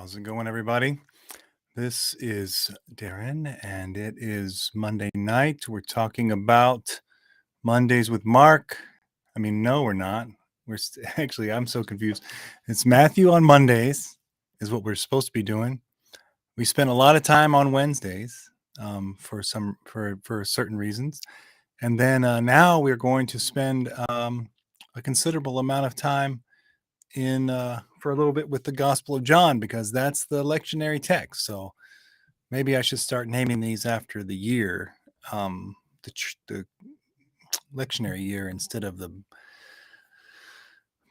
How's it going, everybody? This is Darren, and it is Monday night. We're talking about Mondays with Mark. I mean, no, we're not. Actually, I'm so confused. It's Matthew on Mondays, is what we're supposed to be doing. We spent a lot of time on Wednesdays for certain reasons, and then now we're going to spend a considerable amount of time in for a little bit with the Gospel of John, because that's the lectionary text. So maybe I should start naming these after the year, the lectionary year, instead of the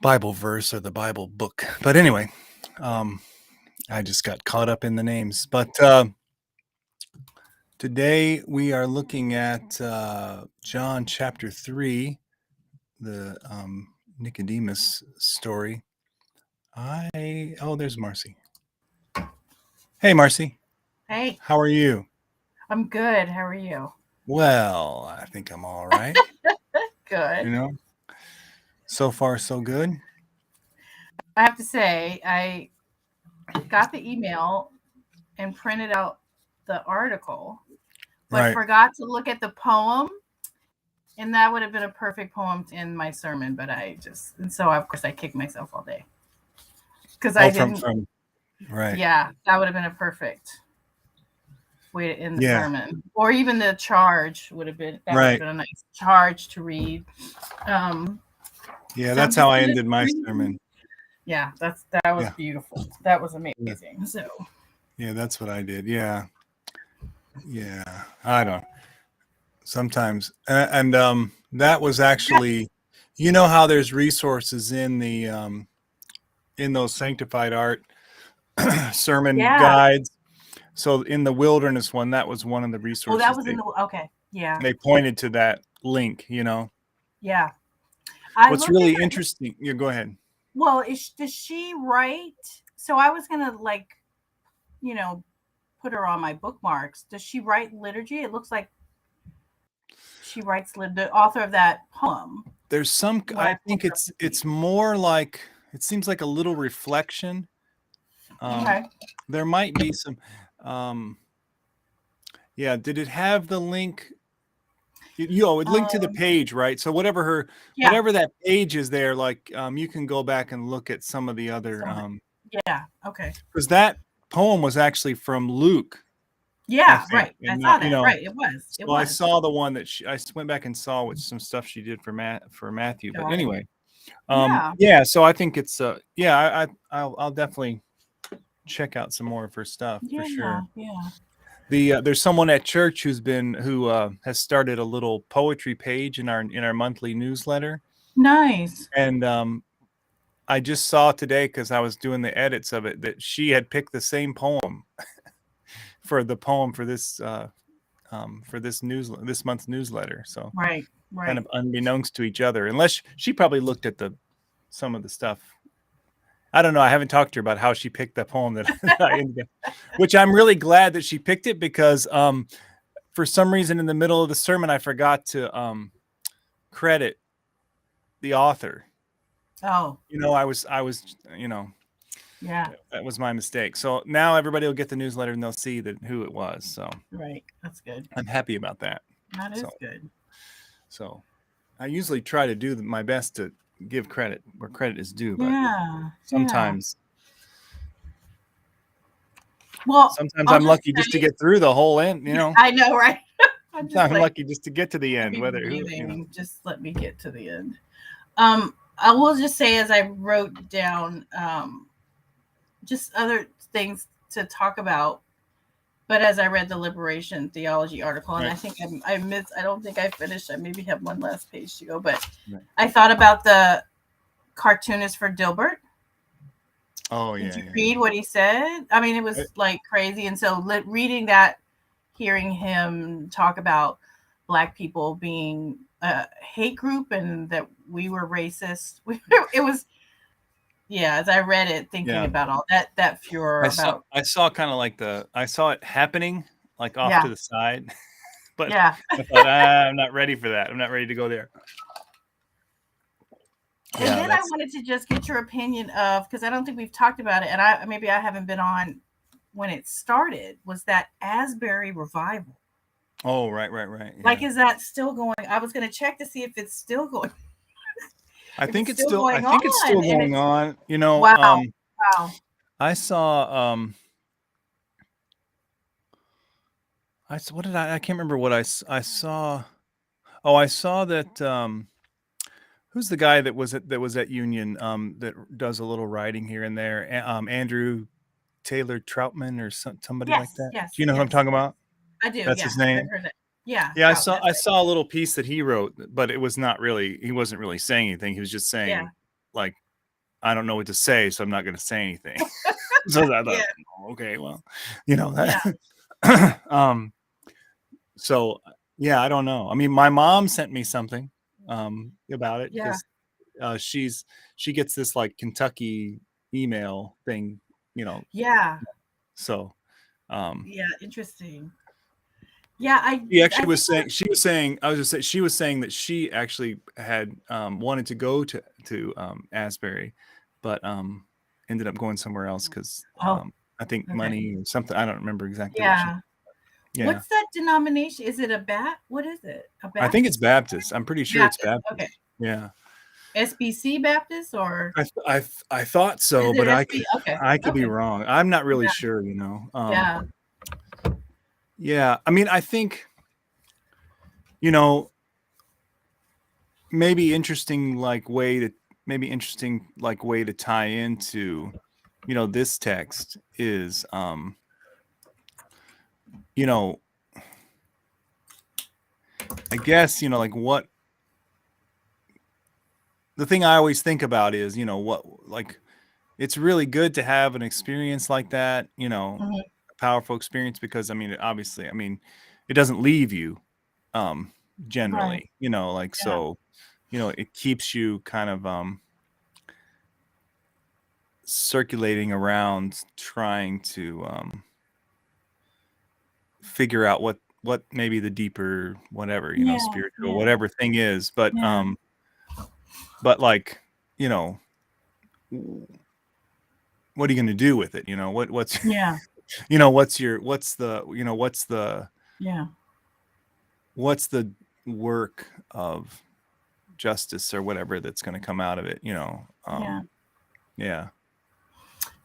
Bible verse or the Bible book. But anyway, I just got caught up in the names. But today we are looking at John chapter 3, the Nicodemus story. There's Marcy. Hey, Marcy. Hey, How are you? I'm good. How are you? Well, I think I'm all right. Good. So far so good. I have to say, I got the email and printed out the article, but Right. forgot to look at the poem. And that would have been a perfect poem to end my sermon, but so of course I kicked myself all day. Because I didn't. Right. Yeah, that would have been a perfect way to end the Yeah. sermon. Or even the charge would have been, would have been a nice charge to read. Yeah, that's how I ended my sermon. Yeah, that was beautiful. That was amazing. So yeah, that's what I did. Yeah, I don't. Sometimes, and that was actually, you know how there's resources in the in those sanctified art sermon guides. So in the wilderness one, that was one of the resources. Oh, that was okay. Yeah. They pointed to that link, Yeah. What's really interesting. Yeah, go ahead. Well, does she write? So I was gonna put her on my bookmarks. Does she write liturgy? It looks like she writes the author of that poem. There's some. I think it's more like, it seems like a little reflection. Okay. There might be some. Yeah. Did it have the link? It linked to the page, right? So whatever that page is there, like you can go back and look at some of the other. Yeah. Okay. Because that poem was actually from Luke. Yeah. Right. I saw that. Right. It was. So I saw the one that I went back and saw with some stuff she did for Matthew. But anyway, yeah. So I think it's I'll definitely check out some more of her stuff for sure. Yeah. There's someone at church who has started a little poetry page in our monthly newsletter. Nice. And I just saw today, because I was doing the edits of it, that she had picked the same poem for the poem for this this month's newsletter. So right. Kind of unbeknownst to each other, unless she probably looked at some of the stuff. I don't know. I haven't talked to her about how she picked the poem that I ended up, which I'm really glad that she picked it, because for some reason in the middle of the sermon I forgot to credit the author. Oh. I was Yeah. That was my mistake. So now everybody will get the newsletter and they'll see who it was. So right. That's good. I'm happy about that. That is good. So I usually try to do my best to give credit where credit is due, but sometimes I'm lucky just to get through the whole end, I know, right? I'm lucky just to get to the end. Just let me get to the end. I will just say, as I wrote down just other things to talk about, but as I read the Liberation Theology article, and I think I don't think I finished. I maybe have one last page to go, but I thought about the cartoonist for Dilbert. Oh, yeah. Did you read what he said? I mean, it was like crazy. And so reading that, hearing him talk about Black people being a hate group and that we were racist, it was, as I read it, thinking about all that furor. I saw kind of like I saw it happening, like off to the side, but I thought, I'm not ready for that. I'm not ready to go there. And Yeah, then I that's wanted to just get your opinion of, because I don't think we've talked about it, and maybe I haven't been on when it started, was that Asbury revival. oh, right. Like, Yeah. is that still going? I was going to check to see if it's still going, if it's still I going think it's on, still and going it's on. wow, wow. I saw what did I can't remember what I saw. Oh, I saw that who's the guy that was at Union that does a little writing here and there? Andrew Taylor Troutman or somebody like Yes, that. Do yes, you know who I'm yes. talking about? I do. That's his Yeah, I've name. heard that. Yeah, Yeah, Trout. That's I right. saw a little piece that he wrote, but it was not really he wasn't really saying anything. He was just Yeah, saying like I don't know what to say, so I'm not going to say anything. So I yeah, thought, "Oh, okay, well, you know yeah, that. So yeah, I don't know. I mean, my mom sent me something about it yeah, because she gets this like Kentucky email thing, you know. yeah, So um, yeah. Interesting. Yeah, she I actually think she was saying I was just saying she was saying that she actually had wanted to go to Asbury, but ended up going somewhere else because oh, I think okay. money or something. I don't remember exactly what she. Yeah. Yeah, What's that denomination? Is it a What is it? A I think it's Baptist? Baptist. I'm pretty sure it's Baptist. Okay. Baptist. Yeah. SBC Baptist, or I thought is so, it but SB? Okay. I could be Okay. wrong. I'm not really Yeah. sure, you know. Yeah. Yeah, I mean, I think, you know, maybe interesting like way to tie into, you know, this text is you know, I guess, you know, like what the thing I always think about is, you know, what like it's really good to have an experience like that, you know, Mhm. a powerful experience because I mean, obviously, I mean, it doesn't leave you um Right. generally, you know, like Yeah. so, you know, it keeps you kind of circulating around trying to figure out what maybe the deeper whatever, you know, Yeah. spiritual Yeah. whatever thing is, Yeah. but like, you know, what are you going to do with it? You know, what's Yeah. you know, what's the, you know, Yeah. what's the work of justice or whatever that's going to come out of it, you know. Yeah. Yeah.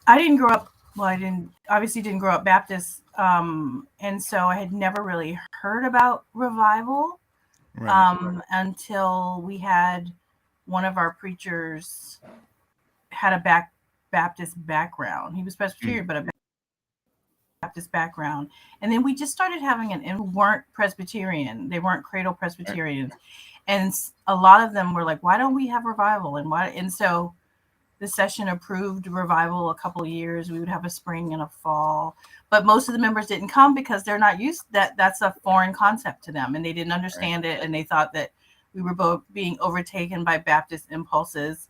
I didn't grow up. Well, I didn't obviously didn't grow up Baptist, and so I had never really heard about revival Right. until we had one of our preachers had a Baptist background. He was Presbyterian, but a Baptist background. And then we just started having and weren't Presbyterian. They weren't cradle Right. Presbyterians. And a lot of them were like, why don't we have revival? And so the session approved revival a couple of years. We would have a spring and a fall. But most of the members didn't come because they're not used that's a foreign concept to them. And they didn't Right. understand it. And they thought that we were both being overtaken by Baptist impulses.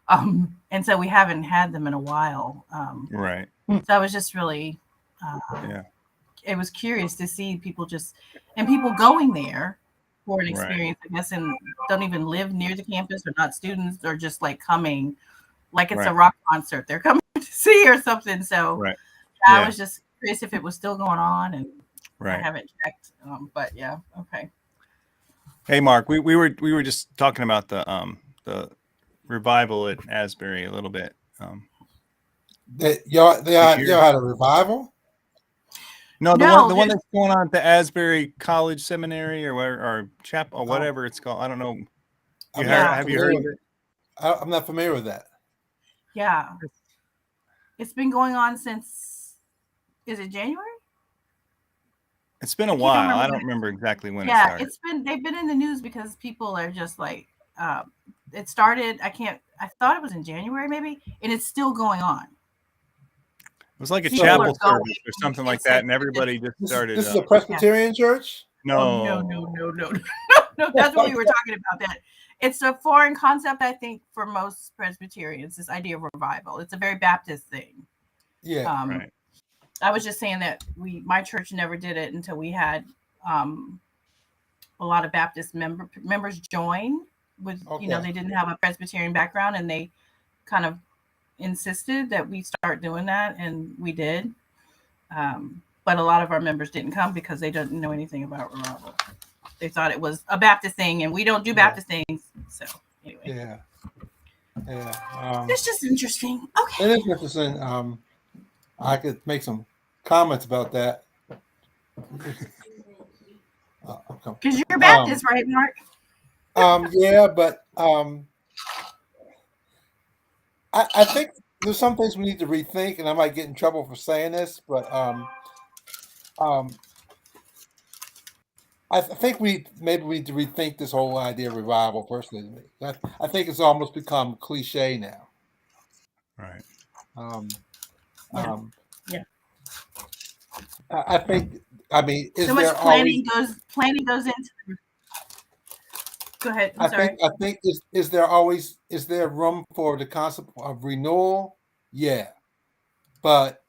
And so we haven't had them in a while. Right. So I was just really, Yeah. it was curious to see people going there for an Right. experience, I guess, and don't even live near the campus or not students or just like coming, like it's a Right. rock concert they're coming to see or something. So Right. I Yeah. was just curious if it was still going on, and I Right. haven't checked. But yeah, okay. Hey Mark, we were just talking about the revival at Asbury a little bit. Y'all This year. had a revival? No, No, the one that's going on at the Asbury College Seminary or chapel or Oh, whatever it's called. I don't know. I'm Yeah. not Have you heard familiar of with. it? I'm not familiar with that. yeah, it's been going on since, is it January? It's been a I can't while. remember I when don't remember exactly when it Yeah, started. they've been in the news because people are just like, it started, I thought it was in January maybe, and it's still going on. It was like a People So- chapel are going service or something and like that, and saying everybody just started. This is a Presbyterian church? no, No. no, that's what we were talking about. That it's a foreign concept, I think, for most Presbyterians. This idea of revival, it's a very Baptist thing. Yeah. Right. I was just saying that my church never did it until we had a lot of Baptist members join. with Okay. they didn't have a Presbyterian background, and they kind of insisted that we start doing that, and we did. But a lot of our members didn't come because they didn't know anything about revival. They thought it was a Baptist thing, and we don't do Baptist things. So anyway, Yeah. it's just interesting. Okay. It is interesting. I could make some comments about that. Because you're Baptist, right, Mark? Yeah, but I think there's some things we need to rethink, and I might get in trouble for saying this, but I think we need to rethink this whole idea of revival. Personally, to me, I think it's almost become cliche now. Right. Yeah. I think. I mean, is so much there planning goes into. Go ahead. I'm sorry. I think is there room for the concept of renewal? Yeah, but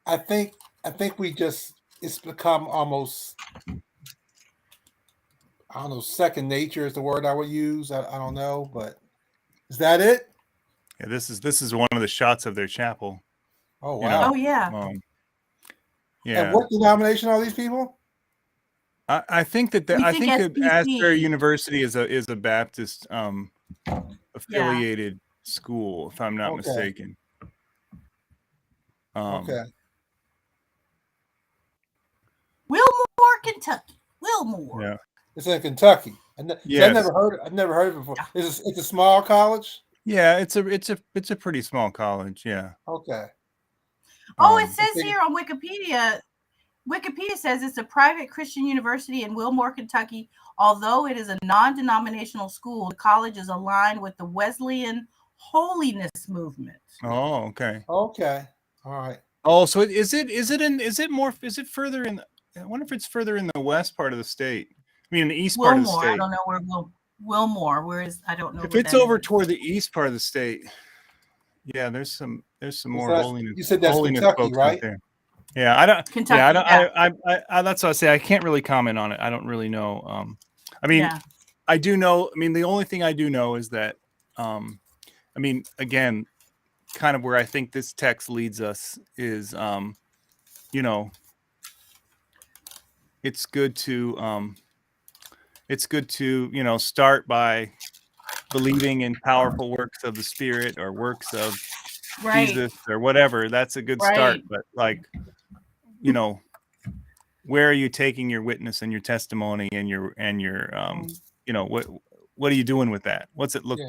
I think it's become almost, I don't know, second nature is the word I would use. I don't know, but is that it? Yeah, this is one of the shots of their chapel. Oh wow! Oh yeah. Yeah. And what denomination are these people? I think that Asbury University is a Baptist affiliated school, if I'm not mistaken. Okay. Wilmore, Kentucky. Wilmore. Yeah. It's in Kentucky. Yes. I've never heard of it before. It's a small college? Yeah, it's a pretty small college, yeah. Okay. Oh, it says here on Wikipedia says it's a private Christian university in Wilmore, Kentucky. Although it is a non-denominational school, the college is aligned with the Wesleyan holiness movement. Oh, okay. Okay. All right. Oh, so is it further in? I wonder if it's further in the west part of the state. I mean, in the east part of the state. I don't know where Wilmore. Where is? I don't know. If it's over toward the east part of the state, yeah, there's some more holiness. You said that's Kentucky, right? There. Yeah, I don't. Kentucky, yeah, I don't. I that's what I say. I can't really comment on it. I don't really know. I mean, I do know. I mean, the only thing I do know is that, I mean, again, kind of where I think this text leads us is, it's good to start by believing in powerful works of the Spirit or works of Jesus or whatever. That's a good start. But where are you taking your witness and your testimony and your what are you doing with that? What's it look?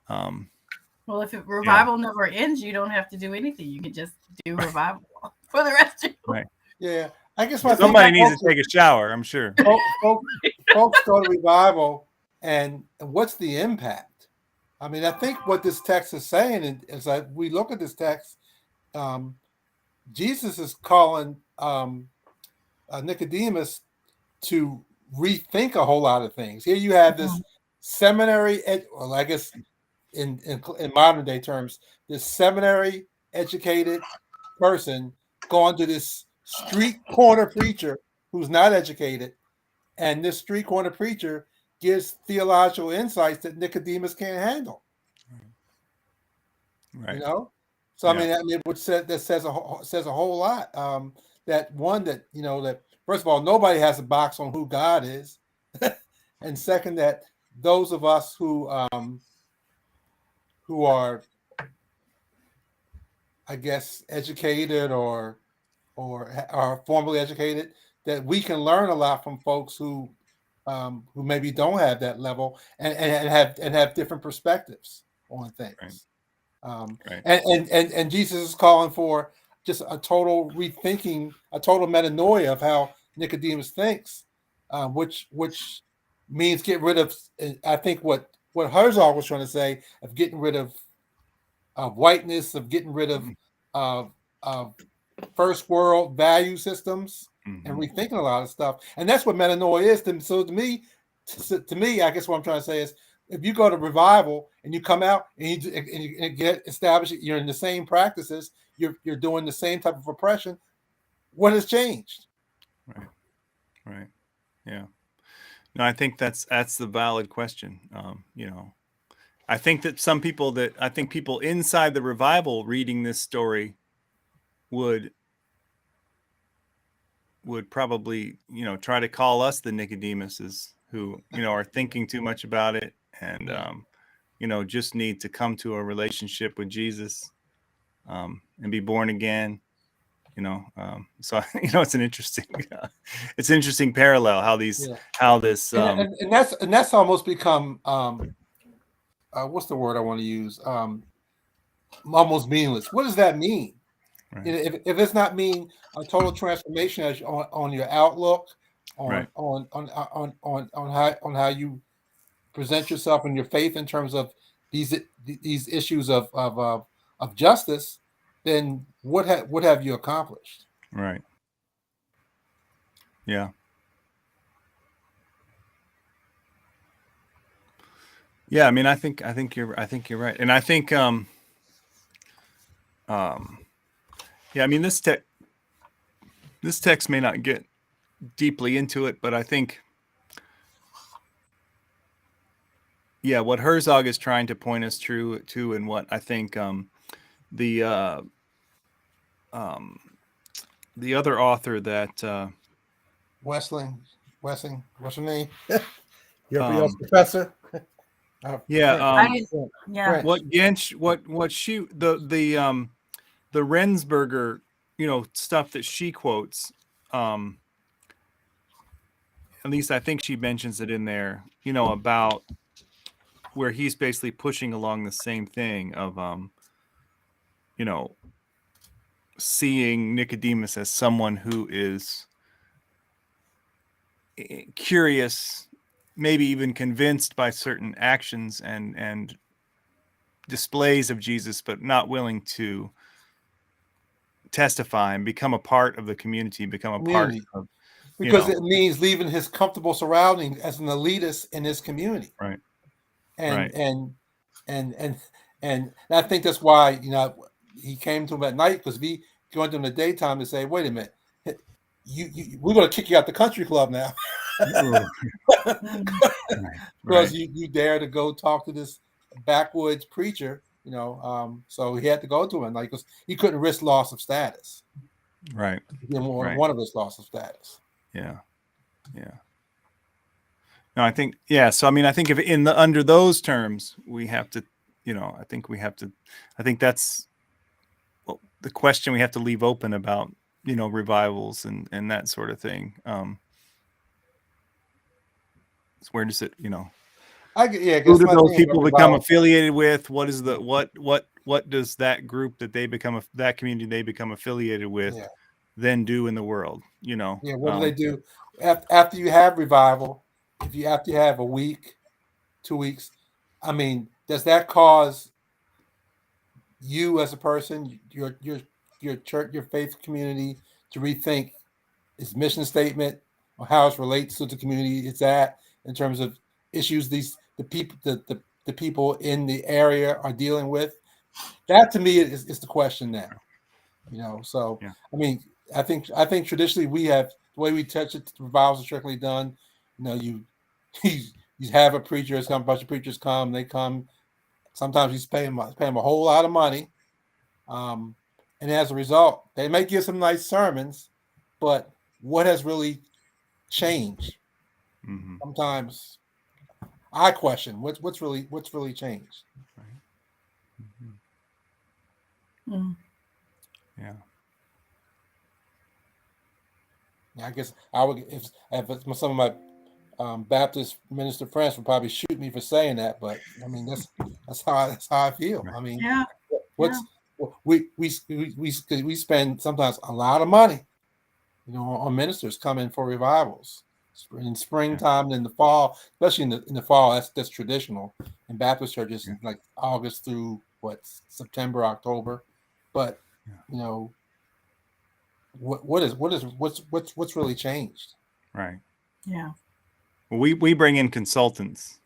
Well, if revival never ends, you don't have to do anything. You can just do revival for the rest of your life. Yeah. I guess somebody needs to take a shower, I'm sure. Folks go to revival, and what's the impact? I mean, I think what this text is saying is that we look at this text, Jesus is calling Nicodemus to rethink a whole lot of things. Here you have this seminary, I guess in modern day terms, this seminary educated person going to this street corner preacher who's not educated, and this street corner preacher gives theological insights that Nicodemus can't handle. Right. So I mean, that says a whole lot. That first of all, nobody has a box on who God is, and second, that those of us who are, I guess, educated or are formally educated, that we can learn a lot from folks who maybe don't have that level and have different perspectives on things. Right. And Jesus is calling for just a total rethinking, a total metanoia of how Nicodemus thinks, which means get rid of, I think what Herzog was trying to say, of getting rid of whiteness, of getting rid of first world value systems, and rethinking a lot of stuff. And that's what metanoia is. So to me, I guess what I'm trying to say is, if you go to revival and you come out and you get established, you're in the same practices, you're doing the same type of oppression, what has changed? Right. Yeah. No, I think that's the valid question. I think that people inside the revival reading this story would probably, try to call us the Nicodemuses who, are thinking too much about it and, just need to come to a relationship with Jesus, and be born again. So it's an interesting parallel how this and that's almost become what's the word I want to use, almost meaningless. What does that mean? right. If it's not mean a total transformation on your outlook, on Right. on how you present yourself and your faith in terms of these issues of justice, then what have you accomplished? Right. Yeah. Yeah, I mean, I think you're right, and I think yeah, I mean, this text may not get deeply into it, but I think, yeah, what Herzog is trying to point us to, and what I think the other author that Wessling, what's her name? Your professor. Yeah, Yeah. what Gensch, what she the Rensberger, stuff that she quotes, at least I think she mentions it in there, about where he's basically pushing along the same thing of seeing Nicodemus as someone who is curious, maybe even convinced by certain actions and displays of Jesus, but not willing to testify and become a part of the community, become a part of, because it means leaving his comfortable surroundings as an elitist in his community. Right. And I think that's why he came to him at night, because if he going to him in the daytime to say, wait a minute, we're going to kick you out the country club now. Because you dare to go talk to this backwoods preacher, so he had to go to him, like, because he couldn't risk loss of status. Right. One of his loss of status. Yeah. No, I think, yeah. So, I mean, I think if under those terms, we have to, I think that's the question we have to leave open about, revivals and that sort of thing. Where does it, who do those people become affiliated with? What is what does that group that community they become affiliated with then do in the world? Yeah. What do they do after you have revival? If you have to have a week, 2 weeks, I mean, does that cause you as a person, your church, your faith community, to rethink its mission statement or how it relates to the community it's at in terms of issues the people in the area are dealing with? That to me is the question now. So yeah. I mean, I think traditionally we have the way we touch it, the revivals are strictly done. You have a preacher, a bunch of preachers come, they come. Sometimes he's paying them a whole lot of money. And as a result, they may give some nice sermons, but what has really changed? Mm-hmm. Sometimes I question what's really changed. Right. Mm-hmm. Yeah. I guess I would, if some of my Baptist minister friends would probably shoot me for saying that, but I mean that's how I feel. Right. I mean, yeah. We spend sometimes a lot of money, on ministers coming for revivals in springtime and in the fall, especially in the fall. That's traditional in Baptist churches, like August through September, October. But what's really changed? Right. Yeah. Well, we bring in consultants.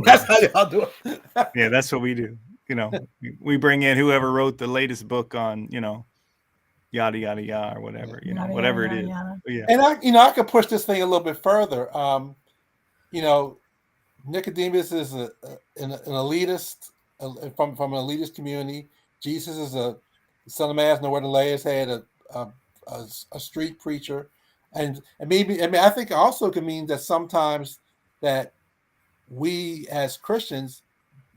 That's how y'all do it. Yeah, that's what we do. We bring in whoever wrote the latest book on, yada yada yada, or whatever, Yada, whatever yada, it is. yada. Yeah. And I could push this thing a little bit further. Nicodemus is an elitist from an elitist community. Jesus is a son of man, has nowhere to lay his head, a street preacher, and maybe I think also could mean that sometimes that we as Christians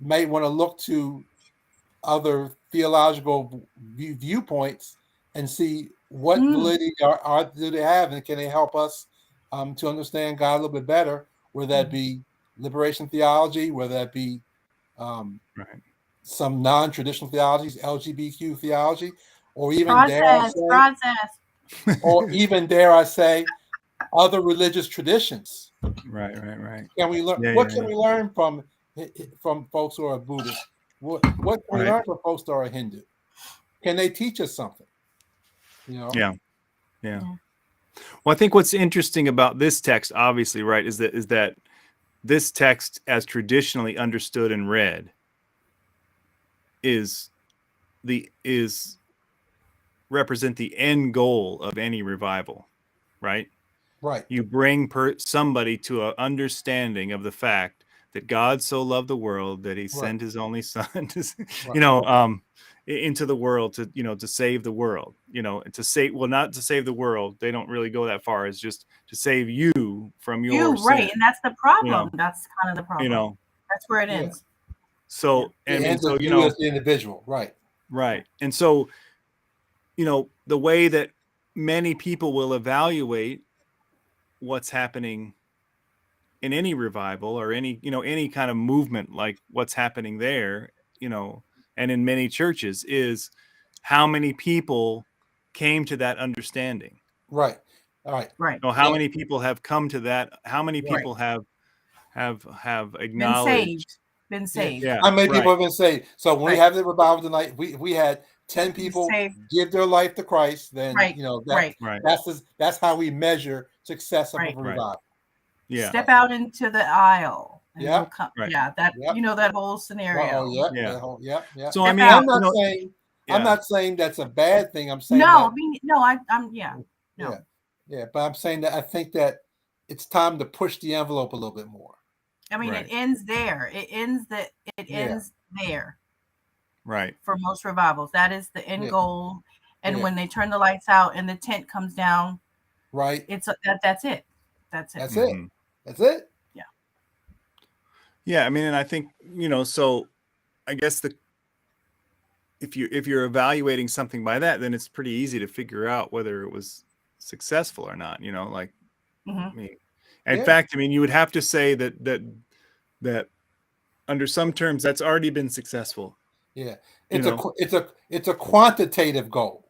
may want to look to other theological viewpoints and see what validity do they have, and can they help us to understand God a little bit better, whether that be liberation theology, whether that be Right. some non-traditional theologies, LGBTQ theology, or even Process. or even dare I say, other religious traditions. Right. Can we learn? Yeah, What yeah, can yeah. we learn from folks who are Buddhist? What can we Right. learn from folks who are Hindu? Can they teach us something? Yeah. Well, I think what's interesting about this text, obviously, right, is that this text, as traditionally understood and read, is represent the end goal of any revival, right? Right. You bring somebody to an understanding of the fact that God so loved the world that he sent his only son to, into the world to save the world, not to save the world. They don't really go that far. It's just to save you from your sin. Right. And that's the problem. That's kind of the problem. That's where it ends. So, as the individual. Right. Right. And so, the way that many people will evaluate what's happening in any revival or any kind of movement like what's happening there, and in many churches, is how many people came to that understanding. Right. All right. Right. How many people have come to that? How many people have acknowledged been saved? Yeah. How many people have been saved? So when we have the revival tonight, we had 10 people give their life to Christ. Then that's how we measure success of a revival. Yeah. Step out into the aisle. And Yeah. we'll come, that whole scenario. Yeah. So I mean, I'm not saying that's a bad thing. I'm saying but I'm saying that I think that it's time to push the envelope a little bit more. I mean, it ends there. It ends there. Right. For most revivals, that is the end goal. And when they turn the lights out and the tent comes down, right, it's that's it. That's it. That's it. That's it. Yeah. Yeah. I mean, and I think so. I guess if you're evaluating something by that, then it's pretty easy to figure out whether it was successful or not. I mean, in fact, I mean, you would have to say that under some terms that's already been successful. Yeah, it's a quantitative goal,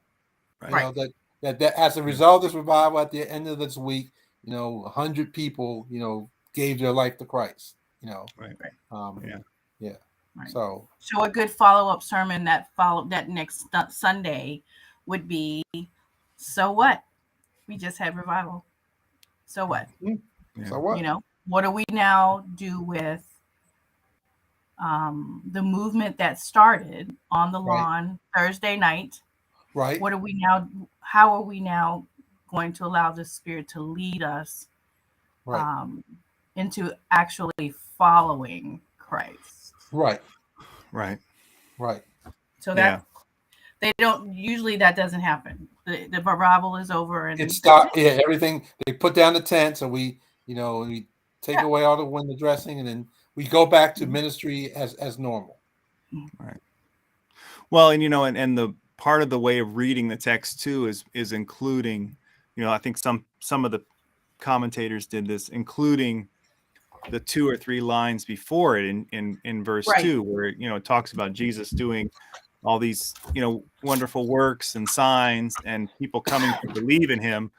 right? That as a result of this revival at the end of this week, 100 people, gave their life to Christ. Right. Right. So a good follow-up sermon that next Sunday would be, so what? We just had revival. So what? Yeah. So what? What do we now do with the movement that started on the lawn Thursday night? Right. What are we now? How are we now going to allow the Spirit to lead us into actually following Christ? Right. So that they don't usually, that doesn't happen. The revival is over and it stopped. Yeah, everything, they put down the tent, so we take away all the window dressing, and then we go back to ministry as normal. Right. Well, and and the part of the way of reading the text too is including, I think some of the commentators did this, including the 2 or 3 lines before it in verse 2, where it talks about Jesus doing all these wonderful works and signs and people coming to believe in him,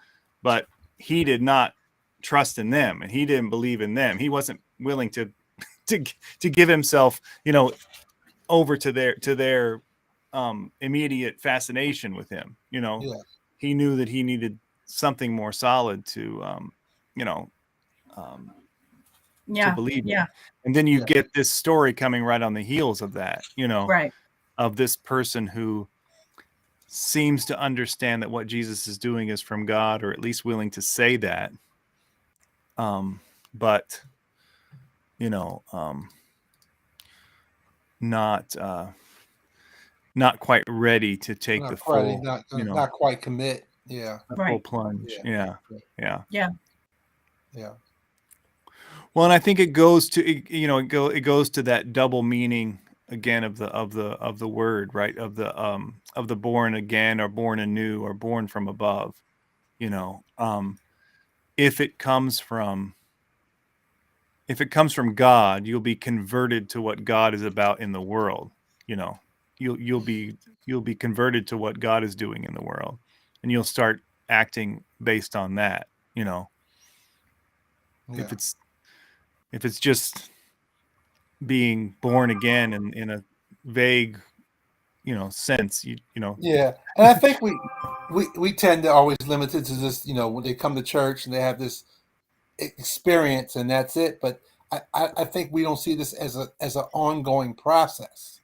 but he did not trust in them and he didn't believe in them. He wasn't willing to give himself over to their immediate fascination with him. He knew that he needed something more solid to to believe in. And then you get this story coming right on the heels of that, of this person who seems to understand that what Jesus is doing is from God, or at least willing to say that. But not quite ready to take Not the quite, full, not quite commit. Yeah. the full plunge. Yeah. Well, and I think it goes to it goes to that double meaning again of the word, right? Of the born again, or born anew, or born from above. If it comes from God, you'll be converted to what God is about in the world. You'll be converted to what God is doing in the world, and you'll start acting based on that. If it's just being born again in a vague, sense, Yeah, and I think we tend to always limit it to just when they come to church and they have this experience and that's it. But I think we don't see this as an ongoing process.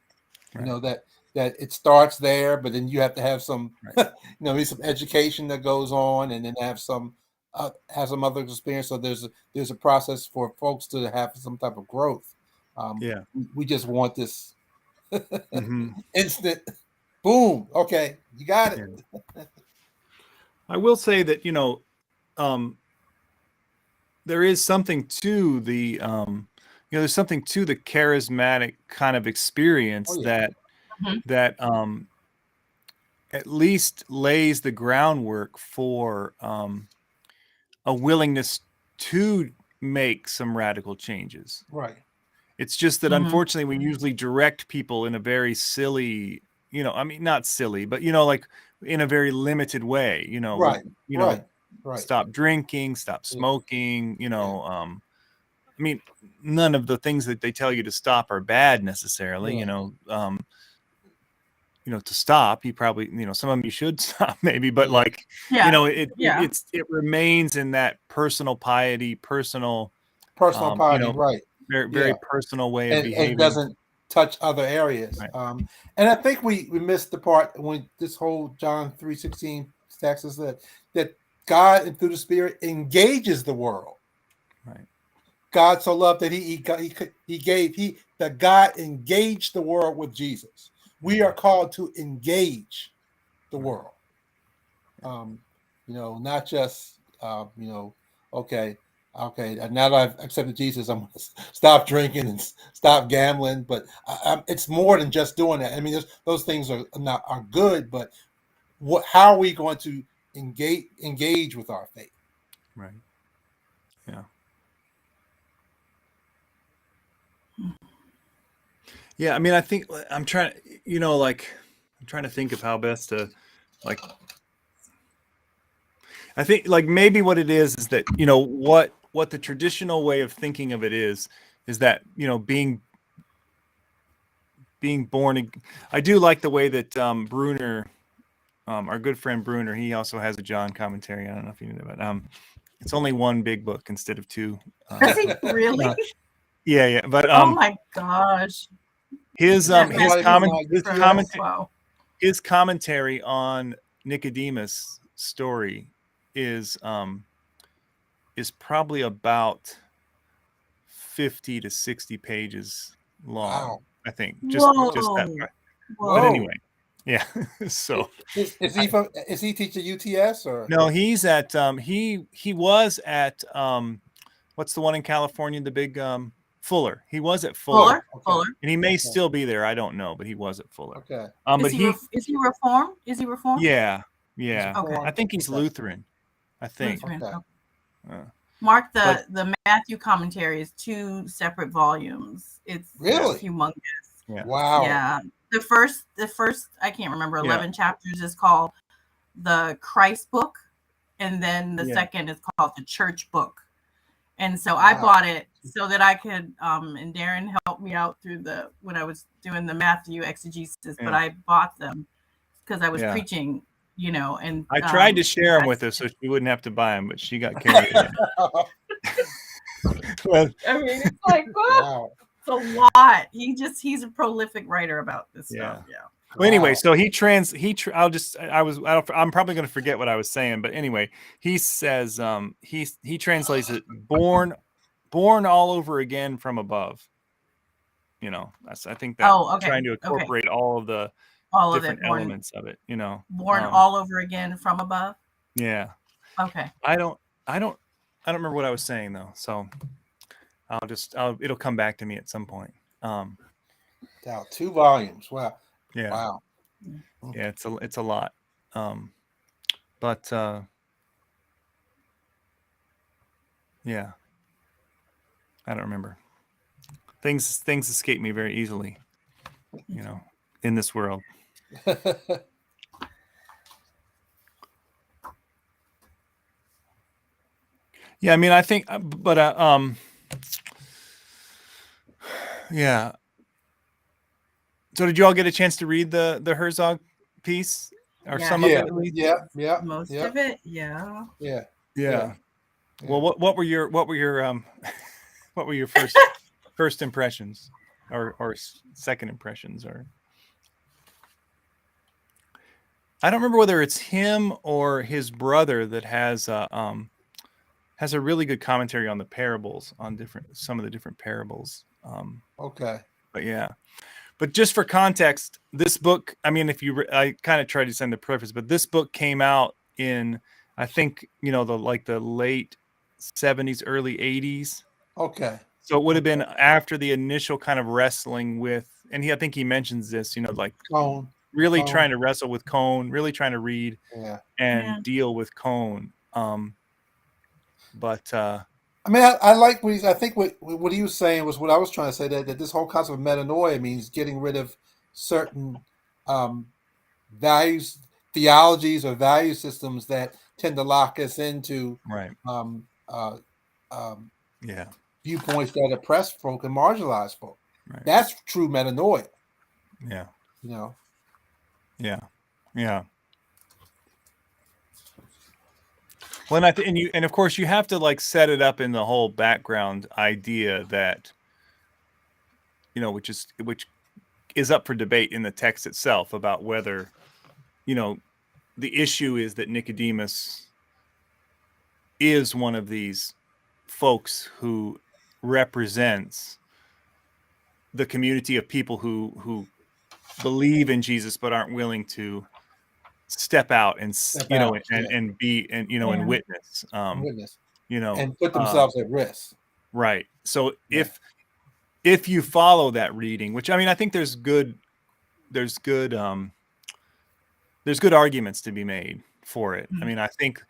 Right. That it starts there, but then you have to have some Right. maybe some education that goes on, and then have some other experience. So there's a process for folks to have some type of growth. We just want this instant boom. Okay, you got it. Yeah. I will say that there is something to the there's something to the charismatic kind of experience that at least lays the groundwork for a willingness to make some radical changes. Right. It's just that unfortunately we usually direct people in a very silly, not silly, but like in a very limited way. Stop drinking, stop smoking. None of the things that they tell you to stop are bad necessarily. To stop, you probably, some of them you should stop maybe, but it remains in that personal piety, personal piety, right? Very, very personal way of behaving. And doesn't touch other areas. Right. And I think we missed the part when this whole John 3:16 text is that God and through the Spirit engages the world. Right. God so loved that that God engaged the world with Jesus. We are called to engage the world. Not just okay. Now that I've accepted Jesus, I'm going to stop drinking and stop gambling. But it's more than just doing that. I mean, those things are good, but how are we going to engage with our faith? Right. Yeah. Yeah. I mean, I think I'm trying to think of how best to I think maybe what it is that, what the traditional way of thinking of it is that, being born. I do like the way that Bruner, our good friend Bruner, he also has a John commentary. I don't know if you knew that, but it's only one big book instead of two. Does he really? Yeah. But oh my gosh. His commentary on Nicodemus' story is probably about 50 to 60 pages long. Wow. I think just that. But anyway, yeah. So is he teaching UTS or no? He's at he was at what's the one in California? The big Fuller. He was at Fuller. Fuller. And he may still be there. I don't know, but he was at Fuller. Okay. But is he Reformed? Is he Reformed? Yeah. Okay. I think he's Lutheran. I think. Lutheran. Okay. Mark, the Matthew commentary is 2 separate volumes. It's really humongous. Yeah. Wow. Yeah. The first I can't remember 11 chapters is called the Christ book, and then the second is called the Church book. And so I bought it so that I could and Darren helped me out through when I was doing the Matthew exegesis, but I bought them because I was preaching. And I tried to share them with her so she wouldn't have to buy them, but she got carried away. Well, I mean, it's like, wow. It's a lot. He's a prolific writer about this stuff. Yeah. Well, anyway, Wow. so I'm probably going to forget what I was saying, but anyway, he says he translates it born all over again from above. You know, I think that Oh, okay. trying to Okay. incorporate all of the All of different it born elements of it, you know. all over again from above. Yeah. Okay. I don't remember what I was saying though. So it'll come back to me at some point. Now 2 volumes. Wow. Yeah. Wow. Yeah, it's a lot. But yeah. I don't remember. Things escape me very easily, you know, in this world. Yeah, I mean, I think, but yeah. So, did you all get a chance to read the Herzog piece, or Yeah. some of Yeah. it at least? Yeah. Most of it, yeah. Yeah. Yeah. Yeah. Well, what were your what were your first impressions, or second impressions, or I don't remember whether it's him or his brother that has a really good commentary on the parables, on some of the different parables. Okay. But yeah, but just for context, this book, I mean, I kind of tried to send the preface, but this book came out in, I think, you know, the late 70s, early 80s. Okay. So it would have been after the initial kind of wrestling with, and I think he mentions this, you know, like Cone. really trying to wrestle with Cone, really trying to read and deal with Cone. But I mean, I like what I think what he was saying was what I was trying to say, that this whole concept of metanoia means getting rid of certain values, theologies, or value systems that tend to lock us into viewpoints that oppress folk and marginalize folk. Right. That's true metanoia. Yeah. You know. Yeah. Yeah. Well, and of course you have to like set it up in the whole background idea that, you know, which is up for debate in the text itself about whether, you know, the issue is that Nicodemus is one of these folks who represents the community of people who believe in Jesus but aren't willing to step out and and be and you know and witness you know, and put themselves at risk. Right. So if you follow that reading, which I mean, I think there's good arguments to be made for it. I mean, I think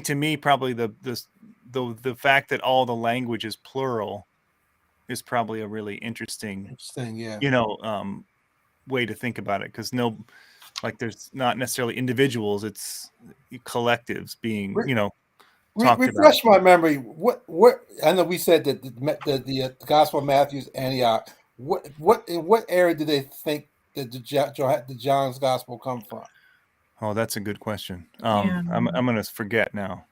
to me probably the fact that all the language is plural is probably a really interesting you know, way to think about it, because there's not necessarily individuals, it's collectives being, you know, refresh my memory. What I know we said that the Gospel of Matthew's Antioch. In what area do they think that the John's Gospel come from? Oh, that's a good question. I'm going to forget now.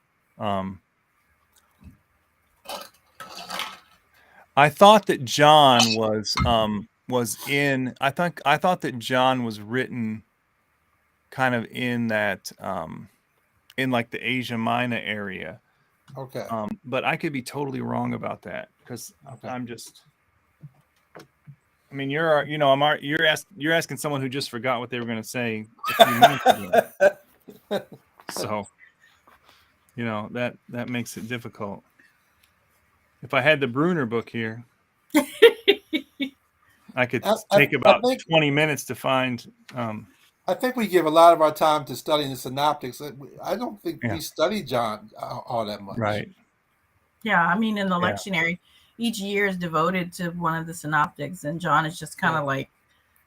I thought that John was in. I thought that John was written kind of in that in like the Asia Minor area. Okay. But I could be totally wrong about that, because I'm just. I mean, you're asking someone who just forgot what they were going to say a few minutes ago. So, you know, that makes it difficult. If I had the Bruner book here, I could take about 20 minutes to find. I think we give a lot of our time to studying the synoptics. I don't think we study John all that much. Right. Yeah, I mean, in the lectionary, each year is devoted to one of the synoptics, and John is just kind of like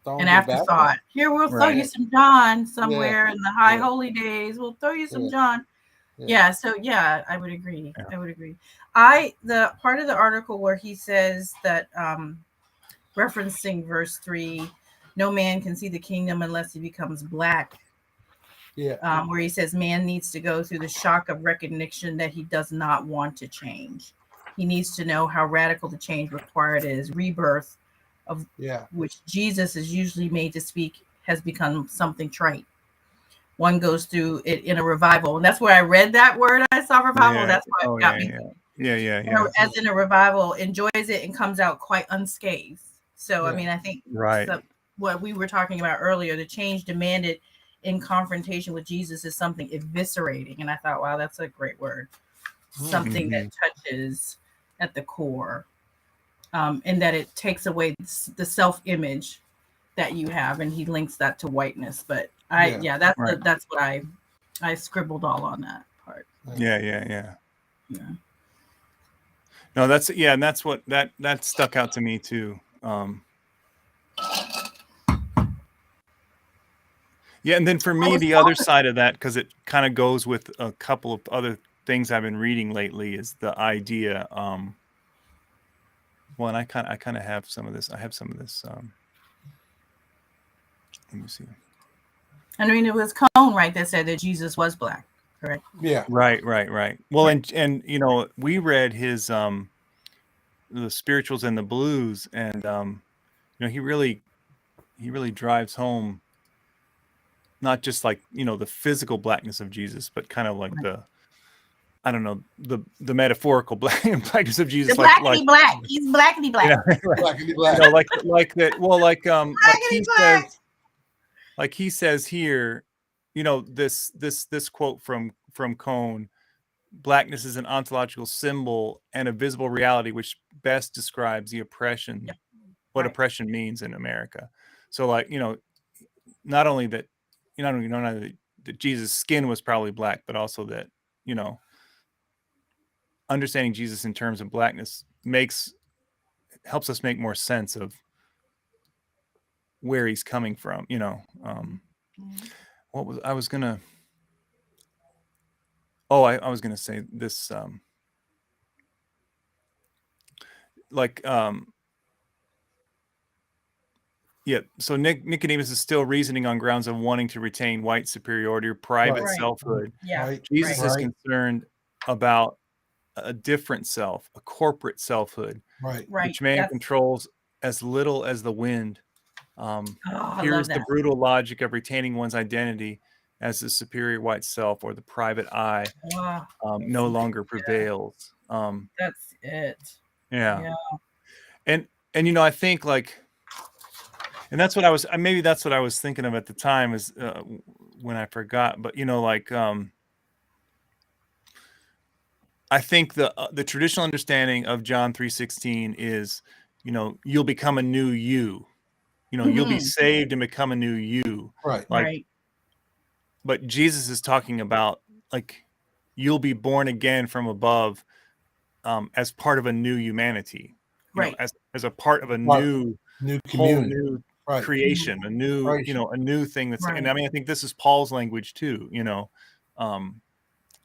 an afterthought. Here, we'll throw you some John somewhere in the high holy days. We'll throw you some John. Yeah. So I would agree. Yeah. I would agree. The part of the article where he says that, referencing verse 3, no man can see the kingdom unless he becomes black. Yeah. Where he says man needs to go through the shock of recognition that he does not want to change. He needs to know how radical the change required is, rebirth of which Jesus is usually made to speak has become something trite. One goes through it in a revival, and that's where I read that word. I saw revival. Yeah. That's why Oh it got yeah, me. yeah. As in a revival, enjoys it and comes out quite unscathed. So, I Yeah. mean, I think Right. what we were talking about earlier, the change demanded in confrontation with Jesus is something eviscerating. And I thought, wow, that's a great word. Something that touches at the core, and that it takes away the self-image that you have, and he links that to whiteness. But that's Right. that's what I scribbled all on that part. Yeah. Yeah. No, that's and that's what that stuck out to me too. Yeah, and then for me, the other side of that, because it kind of goes with a couple of other things I've been reading lately, is the idea. Well, and I kind of have some of this. I have some of this. Let me see. I mean, it was Cone, right, that said that Jesus was black, correct? Yeah. Right. Well, and you know, we read his the Spirituals and the Blues, and you know, he really drives home not just like, you know, the physical blackness of Jesus, but kind of like the, I don't know, the metaphorical blackness of Jesus, The like blackity black. He's blackity black. you know, Blackity black. you know, like that. Well, like Blackity black. he says here, you know, this quote from Cone: blackness is an ontological symbol and a visible reality which best describes the oppression, what oppression means in America. So, like, you know, not only that, you know, that Jesus' skin was probably black, but also that, you know, understanding Jesus in terms of blackness helps us make more sense of where he's coming from, you know. What was I was gonna I was gonna say this, like yeah, so Nicodemus is still reasoning on grounds of wanting to retain white superiority or private selfhood. Yeah. Jesus is concerned about a different self, a corporate selfhood, which man controls as little as the wind. Here's the brutal logic of retaining one's identity as the superior white self, or the private I, no longer prevails. That's it. Yeah. And you know, I think like, and that's what maybe that's what I was thinking of at the time, is when I forgot, but you know, like, I think the traditional understanding of John 3:16 is, you know, you'll become a new you. You know, you'll be saved and become a new you. Right. But Jesus is talking about, like, you'll be born again from above, as part of a new humanity. You know, as a part of a new community, new creation, a new, you know, a new thing that's, and I mean, I think this is Paul's language too, you know,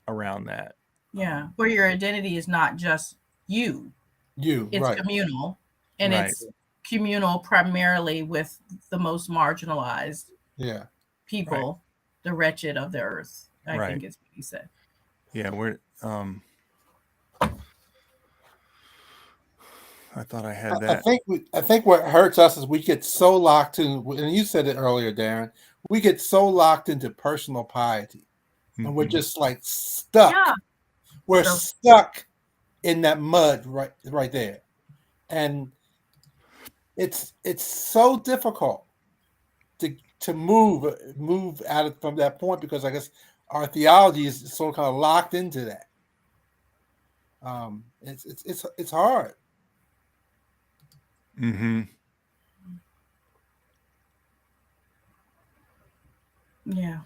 around that. Yeah, where your identity is not just you. It's communal, and it's communal primarily with the most marginalized people, the wretched of the earth, I think is what he said. Yeah, we're I thought I had that. I think what hurts us is we get so locked in, and you said it earlier, Darren, we get so locked into personal piety, and we're just like stuck. Yeah. We're stuck in that mud right there. And it's so difficult to move out of from that point, because I guess our theology is sort of kind of locked into that. It's hard. Mm-hmm. Yeah.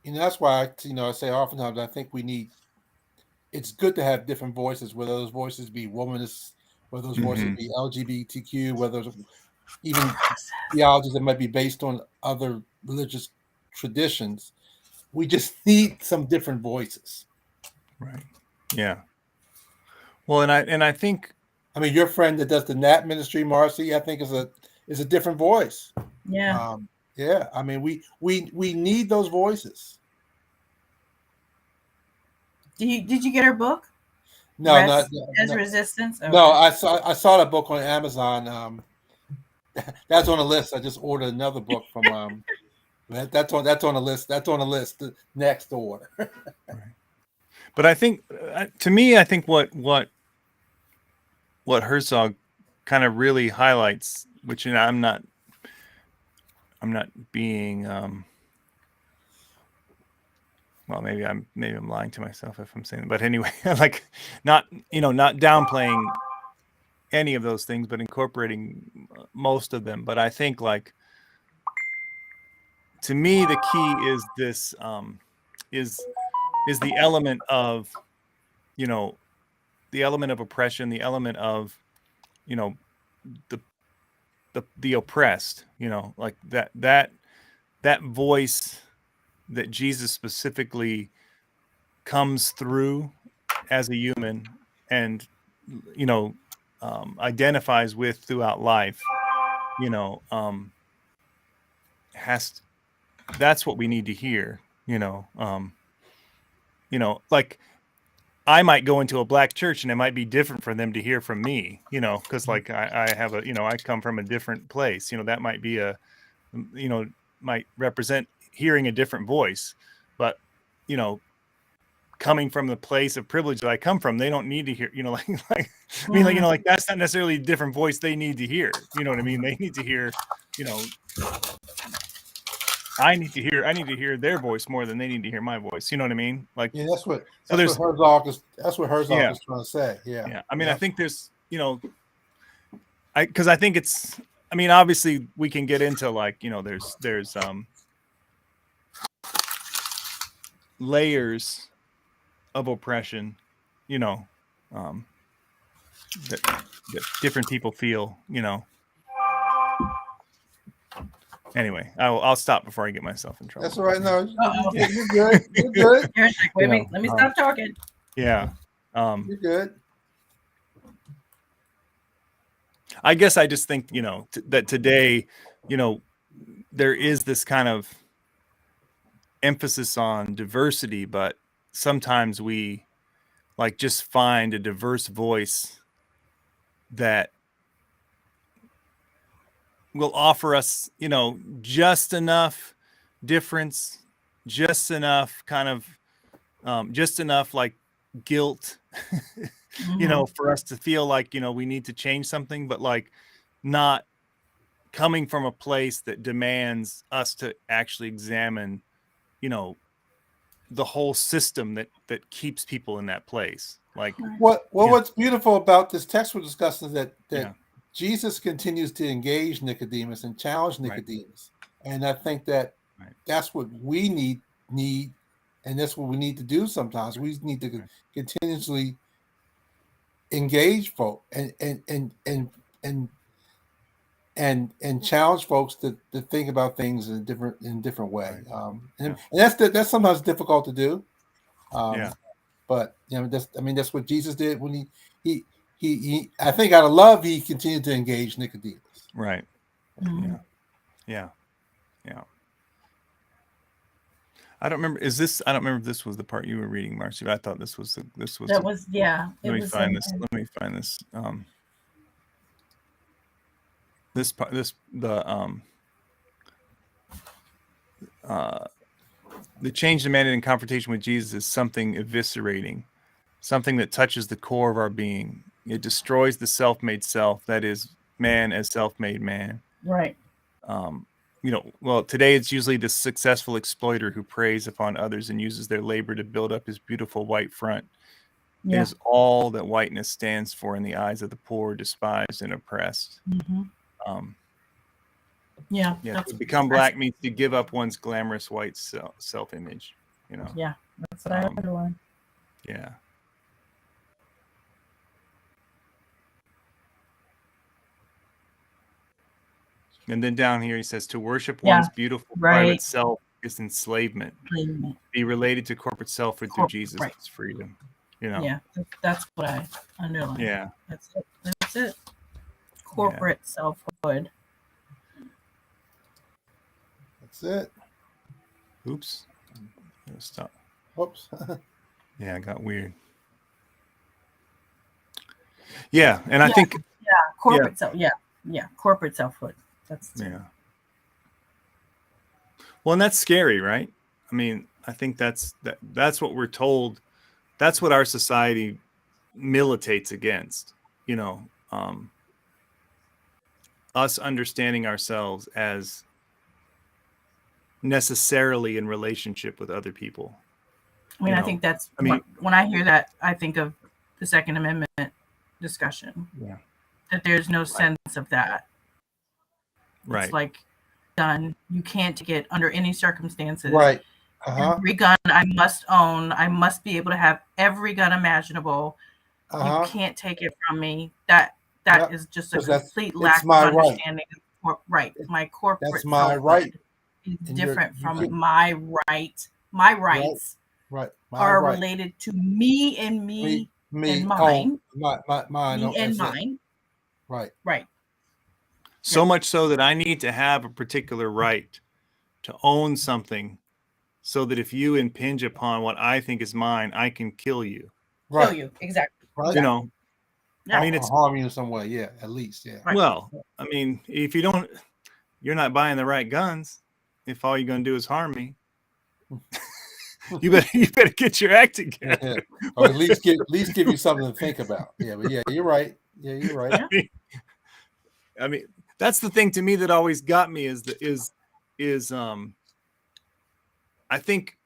And that's why I say oftentimes I think it's good to have different voices, whether those voices be womanists, whether those voices be LGBTQ, whether those even theologies that might be based on other religious traditions. We just need some different voices. Right. Yeah. Well, and I think, I mean, your friend that does the Nat ministry, Marcy, I think is a different voice. Yeah. Yeah. I mean, we need those voices. Did you get her book? No, Rest no, as no. resistance. Okay. No, I saw that book on Amazon. That's on the list. I just ordered another book from that's on the list. That's on the list next to order. Right. But I think, to me, I think what Herzog kind of really highlights, which, you know, I'm not being, well, maybe I'm lying to myself if I'm saying, but anyway, like not downplaying any of those things, but incorporating most of them. But I think, like, to me, the key is this, is the element of, you know, the element of oppression, the element of, you know, the oppressed, you know, like that voice that Jesus specifically comes through as a human and, you know, identifies with throughout life, you know, that's what we need to hear, you know, like, I might go into a black church and it might be different for them to hear from me, you know, because, like, I have a, you know, I come from a different place, you know, that might be you know, might represent hearing a different voice, but, you know, coming from the place of privilege that I come from, they don't need to hear, you know, like, I mean, like, you know, like, that's not necessarily a different voice they need to hear, you know what I mean? They need to hear, you know, I need to hear their voice more than they need to hear my voice. You know what I mean? Like, Yeah, that's what there's, Herzog is yeah, trying to say. Yeah. yeah. I mean, Yep. I think there's, you know, because I think it's, I mean, obviously we can get into, like, you know, there's layers of oppression, you know, that different people feel, you know. Anyway, I'll stop before I get myself in trouble. That's all right. No, Uh-oh. you're good. You're good. Aaron's like, wait, Yeah, wait, let me stop talking. Yeah. You're good. I guess I just think, you know, that today, you know, there is this kind of emphasis on diversity, but sometimes we, like, just find a diverse voice that will offer us, you know, just enough difference, just enough kind of, just enough, like, guilt, you know, for us to feel like, you know, we need to change something, but, like, not coming from a place that demands us to actually examine, you know, the whole system that keeps people in that place. Like, What's beautiful about this text we're discussing is that yeah, Jesus continues to engage Nicodemus and challenge right, Nicodemus, and I think that right, that's what we need, and that's what we need to do. Sometimes we need to right, continuously engage folk and challenge folks to think about things in a different way. right, And yeah, that's sometimes difficult to do. yeah, But you know, that's what Jesus did when he I think out of love he continued to engage Nicodemus. right, Mhm. yeah, yeah. I don't remember. I don't remember if this was the part you were reading, Marcy. But I thought this was That was, yeah. It Let me was find this. Let me find this. This part. The change demanded in confrontation with Jesus is something eviscerating, something that touches the core of our being. It destroys the self-made self, that is, man as self-made man. right. You know, well, today it's usually the successful exploiter who preys upon others and uses their labor to build up his beautiful white front. It Yeah. is all that whiteness stands for in the eyes of the poor, despised, and oppressed. Yeah. Yeah, That's to become black means to give up one's glamorous white self-image. You know. Yeah. That's what I underlined. Yeah. And then down here he says, to worship one's beautiful private self is enslavement. Be related to corporate selfhood through Jesus is freedom. You know. Yeah, that's what I underlined. Yeah. That's it. That's it. Corporate selfhood. That's it. Oops. Stop. Oops. Yeah, it got weird. Yeah, and I Yeah. think Corporate self. Yeah. Corporate selfhood. That's yeah. Well, and that's scary, right? I mean, I think that's what we're told. That's what our society militates against. You know, us understanding ourselves as necessarily in relationship with other people. I mean, I think that's when I hear that, I think of the Second Amendment discussion. Yeah. That there's no sense of that. Right. It's like gun. You can't take it under any circumstances. Right. Every gun I must own. I must be able to have every gun imaginable. You can't take it from me. That is just a complete lack of understanding. Right. My corporate that's my right. Is different from my right. My rights are related to me and me and mine. Mine. Me and mine. Right. Right. So much so that I need to have a particular right to own something so that if you impinge upon what I think is mine, I can kill you. Right. Kill you. Exactly. Right. You know, I mean, it's harm you in some way. Yeah, at least. Yeah. Right. Well, I mean, if you're not buying the right guns. If all you're going to do is harm me, you better get your act together. Yeah. Or at least give you something to think about. Yeah, but you're right. Yeah, you're right. I mean, that's the thing to me that always got me is I think,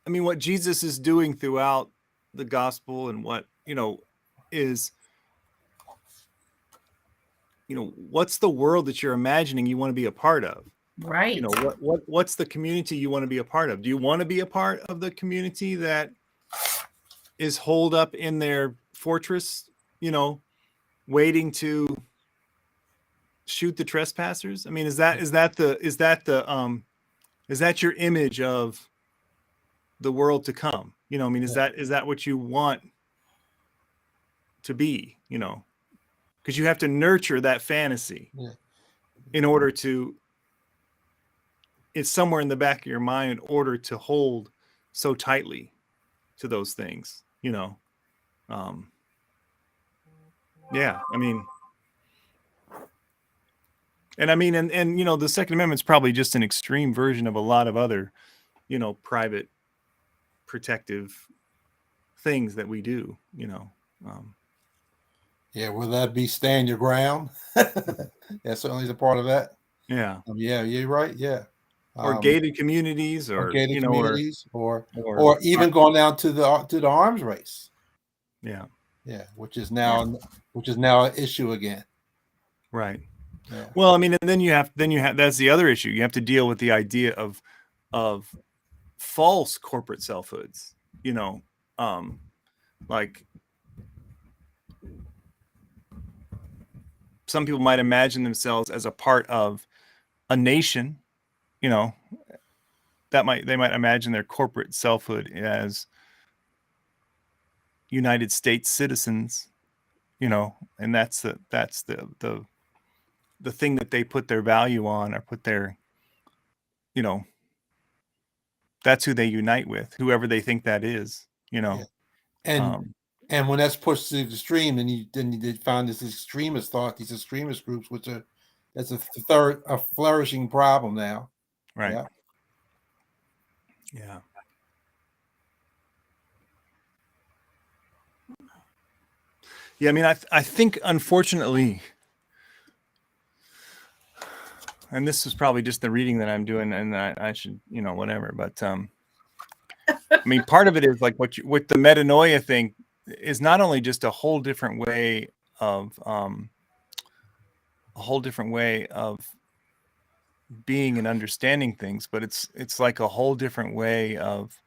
I mean, what Jesus is doing throughout the gospel and what, is, what's the world that you're imagining you want to be a part of? Right. What's the community you want to be a part of? Do you want to be a part of the community that is holed up in their fortress, waiting to shoot the trespassers? I mean, is that your image of the world to come? I mean, is that what you want to be? Because you have to nurture that fantasy in order to. It's somewhere in the back of your mind in order to hold so tightly to those things. Yeah, I mean. And I mean, and the Second Amendment is probably just an extreme version of a lot of other, private protective things that we do, Yeah, will that be stand your ground? That certainly is a part of that. Yeah. Yeah, you're right. Yeah. Or gated communities, or gated communities, or even or going down to the arms race. Yeah. Yeah, which is now an issue again. Right. Yeah. Well, I mean, and then you have that's the other issue. You have to deal with the idea of false corporate selfhoods. Like some people might imagine themselves as a part of a nation. They might imagine their corporate selfhood as United States citizens. And that's the thing that they put their value on, or put their, that's who they unite with, whoever they think that is, Yeah. And when that's pushed to the extreme, then you find this extremist thought, these extremist groups, that's a flourishing problem now. Right. Yeah. Yeah. I mean, I think, unfortunately, and this is probably just the reading that I'm doing, and I should, whatever, but, I mean, part of it is like what the metanoia thing is, not only just a whole different way of being and understanding things, but it's like a whole different way of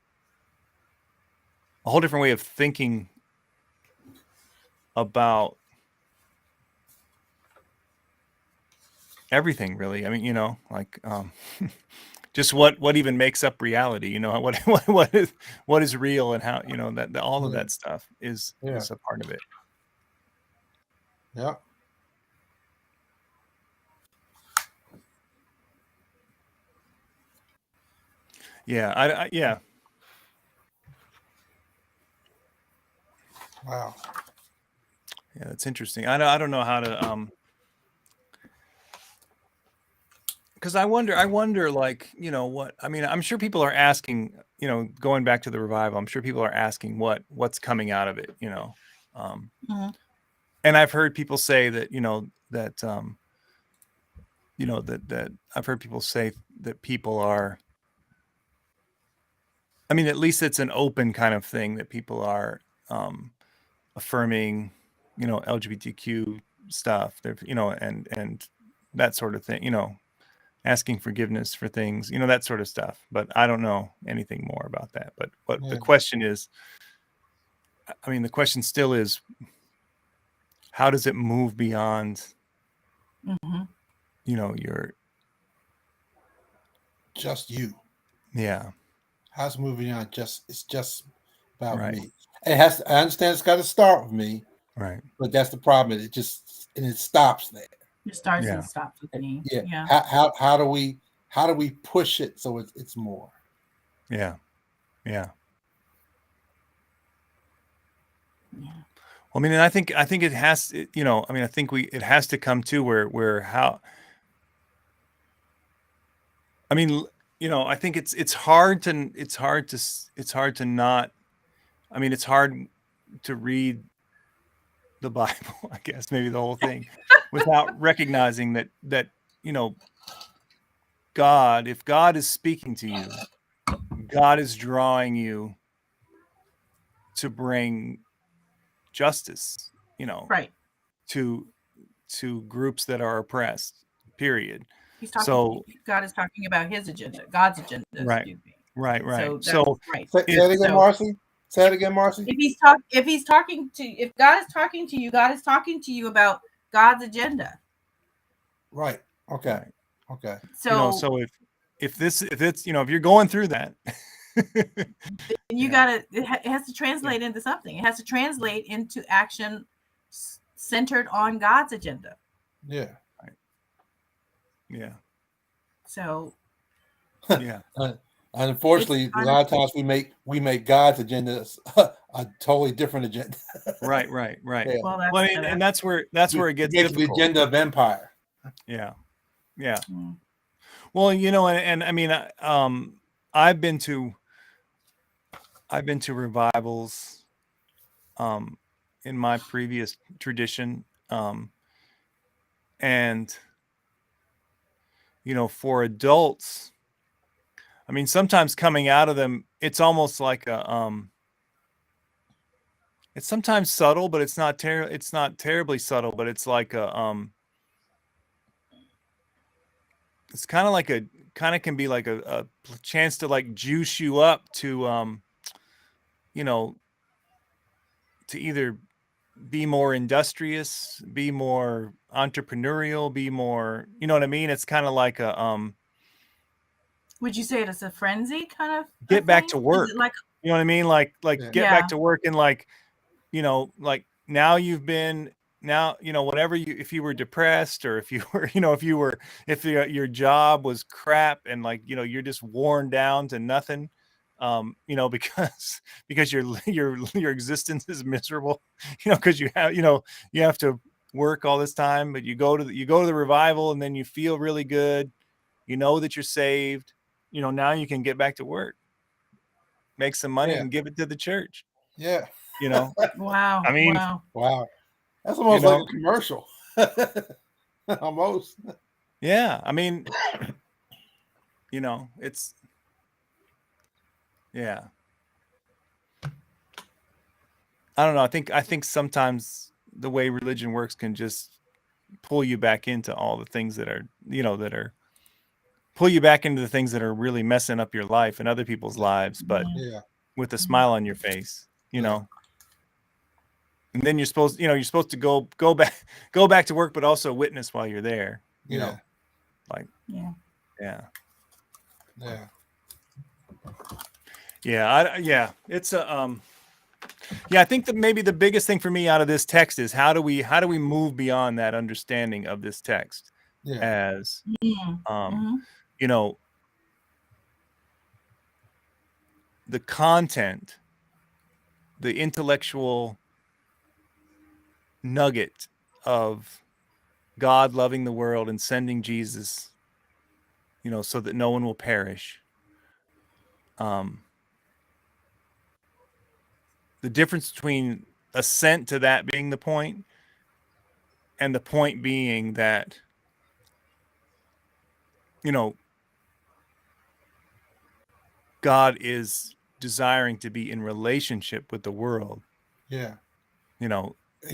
thinking about everything, really. I mean, like, just what even makes up reality, what is real, and how, that all of that stuff is a part of it. Yeah. Yeah. Wow. Yeah, that's interesting. I don't know how to because I wonder like, what I mean, I'm sure people are asking, going back to the revival, I'm sure people are asking what's coming out of it, Mhm. and I've heard people say that, that I've heard people say that people are, I mean, at least it's an open kind of thing that people are affirming, LGBTQ stuff. They're, and that sort of thing, asking forgiveness for things, that sort of stuff. But I don't know anything more about that. But what the Yeah. question is, I mean, the question still is, how does it move beyond, Mhm. your, Just you. yeah, How's moving on? It's just about right, me. It has. I understand it's got to start with me, right, but that's the problem. It stops there. It starts yeah, and stops with me. Yeah. Yeah. How do we push it so it's more? yeah, yeah. Yeah. I mean, and I think it has, I mean, I think it has to come to where how, I mean, I think it's hard to not, I mean, it's hard to read the Bible, I guess, maybe the whole thing, without recognizing that, you know, God, if God is speaking to you, God is drawing you to bring justice, Right. to groups that are oppressed, period. He's talking. So, God is talking about his agenda. God's agenda. right, Excuse me. right. So that's So right. Say if, it again, So Marcy. Say it again, Marcy. if God is talking to you, God is talking to you about God's agenda. Right. Okay. right, Okay. So so if it's, if you're going through that, you yeah, gotta. It has to translate into something. It has to translate into action centered on God's agenda. Yeah. right, yeah, So yeah, And it's unfortunately, a lot of times we make God's agenda a totally different agenda. right. Yeah. well. Well, I That's mean, and that's where it gets Make it the difficult. agenda of empire. Yeah, yeah. mm, Well, and I mean, I've been to revivals, in my previous tradition, and for adults, I mean, sometimes coming out of them, it's almost like it's sometimes subtle, but it's not terribly subtle, but it's like it's kind of can be like a chance to like juice you up to, you know, to either be more industrious, be more entrepreneurial, be more, you know what I mean? It's kind of like would you say it's a frenzy kind of a get back thing? to Is work. it like You know what I mean? Like Yeah. get yeah? back to work, and like, like now you've been, now, whatever if you were depressed, or if you were, if your job was crap, and like, you're just worn down to nothing, because your existence is miserable, because you have to work all this time, but you go to the revival, and then you feel really good, that you're saved, now you can get back to work, make some money, Yeah. and give it to the church, Yeah. you know Wow. I mean, Wow. Wow. That's you almost like know a commercial. Almost. yeah, I mean, it's, yeah, I don't know, I think sometimes the way religion works can just pull you back into all the things that are, pull you back into the things that are really messing up your life and other people's lives, but Mhm. Yeah. with a smile on your face, Yeah. and then you're supposed to go back go back to work, but also witness while you're there, Yeah. like, Yeah. yeah. Yeah. Yeah, it's a yeah, I think that maybe the biggest thing for me out of this text is how do we move beyond that understanding of this text Yeah. as, Mm. Mhm. you know, the content, the intellectual nugget of God loving the world and sending Jesus, so that no one will perish. The difference between assent to that being the point and the point being that, God is desiring to be in relationship with the world. Yeah.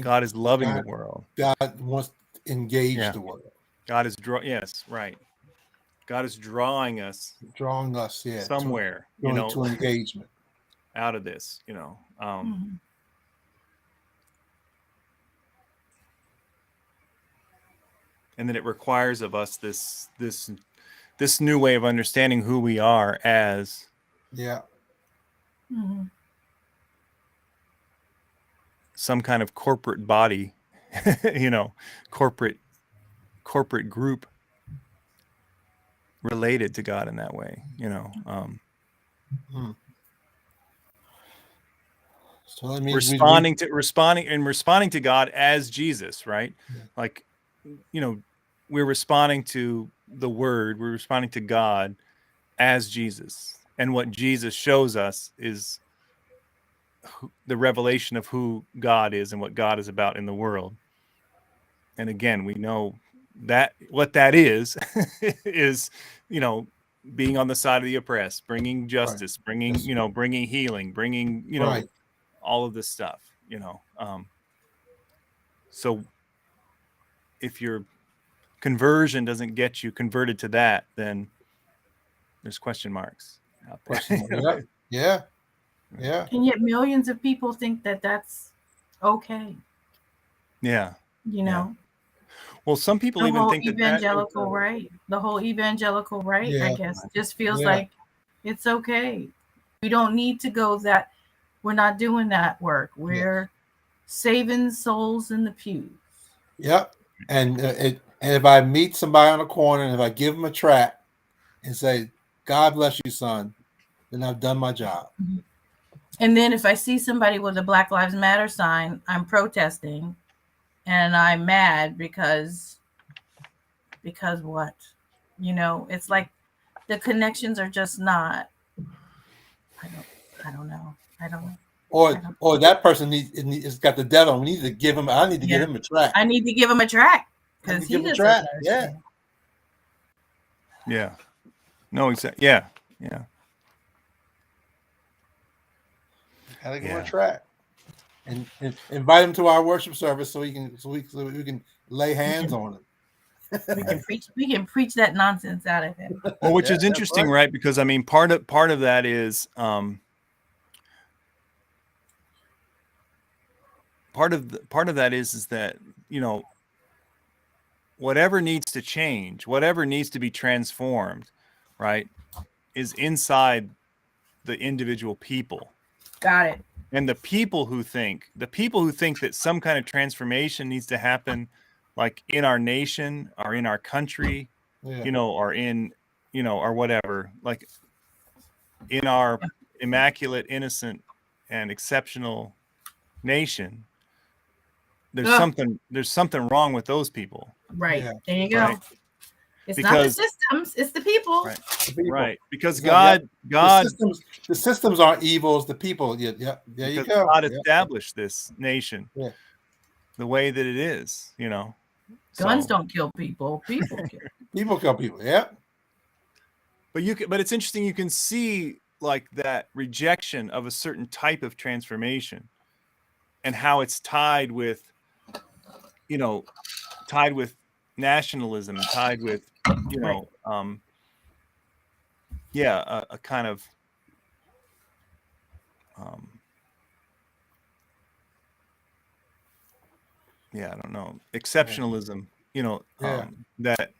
God is loving the world. God wants to engage the world. God is yes, right. God is drawing us, somewhere, to engagement out of this, and then it requires of us this new way of understanding who we are as some kind of corporate body, corporate group related to God in that way, So that means responding to God as Jesus, right? Yeah. Like, we're responding to the Word, we're responding to God as Jesus, and what Jesus shows us is the revelation of who God is and what God is about in the world. And again, we know that what that is is, being on the side of the oppressed, bringing justice, bringing healing, bringing, all of this stuff, so if your conversion doesn't get you converted to that, then there's question marks out there. Yeah. And yet millions of people think that that's okay. Yeah. Well, some people the even whole think evangelical right. The whole evangelical right, I guess, just feels like it's okay. We don't need to go that. We're not doing that work. We're saving souls in the pews. Yep. And if I meet somebody on the corner and if I give them a tract and say, "God bless you, son," then I've done my job. And then if I see somebody with a Black Lives Matter sign, I'm protesting, and I'm mad because what? It's like the connections are just not. I don't know. Or that person has got the devil. We need to give him. I need to give him a tract. I need to give him a tract because he doesn't understand. Yeah. No, exactly. Yeah. Gotta give him a tract, and invite him to our worship service so we can lay hands on him. We can preach that nonsense out of him. Well, which is interesting, right? Because I mean, part of that is part of that is that whatever needs to change, whatever needs to be transformed, right, is inside the individual people. Got it. And the people who think that some kind of transformation needs to happen, like in our nation or in our country, or in, or whatever, like in our immaculate, innocent, and exceptional nation, there's something wrong with those people. Right. There you go. Right? It's not the systems, it's the people. Right. Because God the systems aren't evil, it's the people. Yeah. There you go. God established this nation the way that it is, Guns don't kill people. People kill people. People kill people, yeah. But it's interesting, you can see like that rejection of a certain type of transformation and how it's tied with nationalism, tied with a kind of I don't know, exceptionalism, that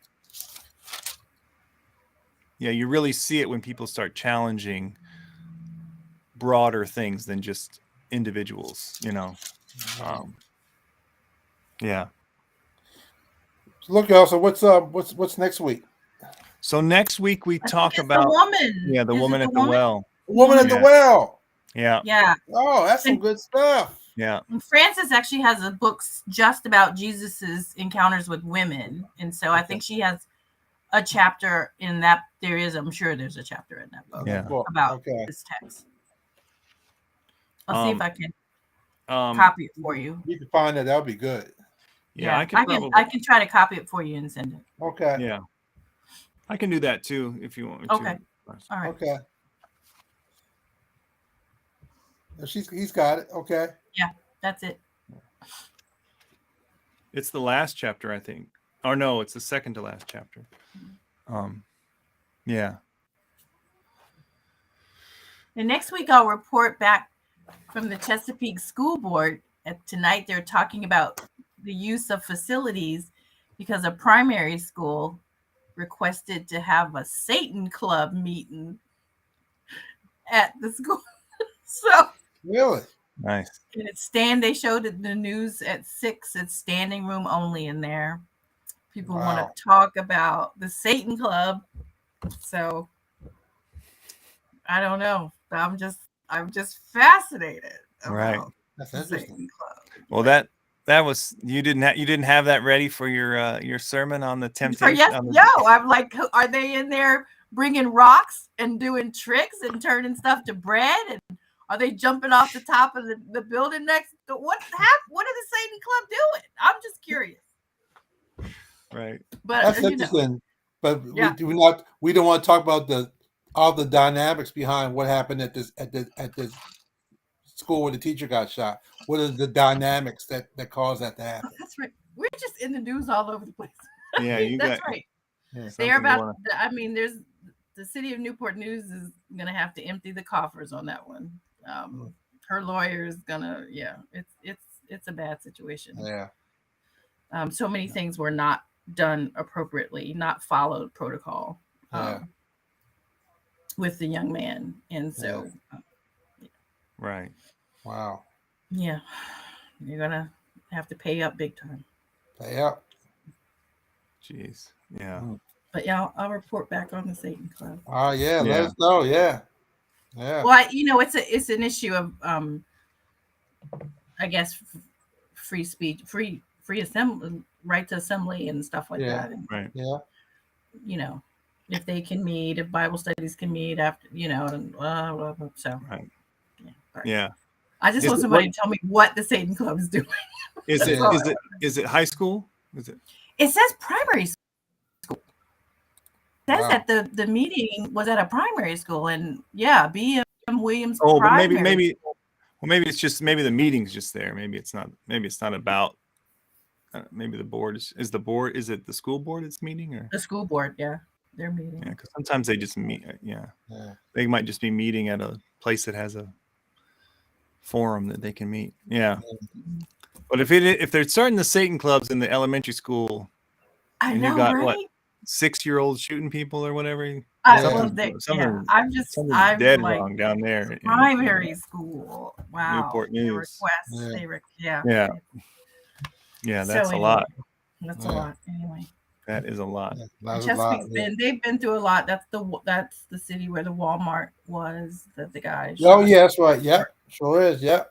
you really see it when people start challenging broader things than just individuals, Look, y'all. So what's next week? So next week we talk about the woman. The woman at the well. The woman at the well. Yeah. Yeah. Oh, that's some good stuff. Yeah. And Frances actually has a book just about Jesus's encounters with women, and so I think she has a chapter in that. I'm sure there's a chapter in that book Yeah. about this text. I'll see if I can copy it for you. You can find that. That would be good. Yeah, I can try to copy it for you and send it. Okay. Yeah, I can do that too if you want me to. Okay. All right. Okay. He's got it. Okay. Yeah, that's it. It's the last chapter, I think. Or no, it's the second to last chapter. Yeah. And next week I'll report back from the Chesapeake School Board. Tonight they're talking about the use of facilities because a primary school requested to have a Satan Club meeting at the school. So really nice. And they showed it in the news at 6. It's standing room only in there. People want to talk about the Satan Club. So I don't know. I'm just fascinated about That's the interesting. Satan Club. Well, that was you didn't have that ready for your sermon on the temptation. I'm like, are they in there bringing rocks and doing tricks and turning stuff to bread? And are they jumping off the top of the building next? What are the Satan Club doing? I'm just curious. Right. But that's interesting. But we don't want to talk about all the dynamics behind what happened at this school where the teacher got shot. What are the dynamics that caused that to happen? That's right. We're just in the news all over the place. Yeah, that's right. Yeah, they're about. There's the city of Newport News is going to have to empty the coffers on that one. Her lawyer is gonna. Yeah, it's a bad situation. Yeah. So many things were not done appropriately, not followed protocol. With the young man, and so. Right. Wow. Yeah, you're gonna have to pay up big time. Pay up. Jeez. Yeah. But yeah, I'll report back on the Satan Club. Yeah. Let us know. Yeah. Yeah. Well, it's an issue of I guess free speech, free assembly, right to assembly, and stuff like that. And, right. Yeah. If they can meet, if Bible studies can meet after, and so. Right. Yeah. I just want somebody to tell me what the Satan Club is doing. Is it high school? Is it? It says primary school. It says that the meeting was at a primary school, and B.M. Williams. Oh, but maybe it's just the meeting's just there. Maybe it's not about. Maybe the board is it the school board it's meeting or the school board? Yeah, they're meeting. Yeah, because sometimes they just meet. Yeah, they might just be meeting at a place that has a forum that they can meet. Yeah, but if they're starting the Satan clubs in the elementary school, and you got what 6-year-olds shooting people or whatever. I'm dead like, wrong down there. Primary school. Wow. Newport News. Yeah, that's a lot. That's a lot. Anyway. That is a lot. They've been through a lot. That's the city where the Walmart was that the guy. Oh yeah, that's right. Yeah, sure is. Yeah.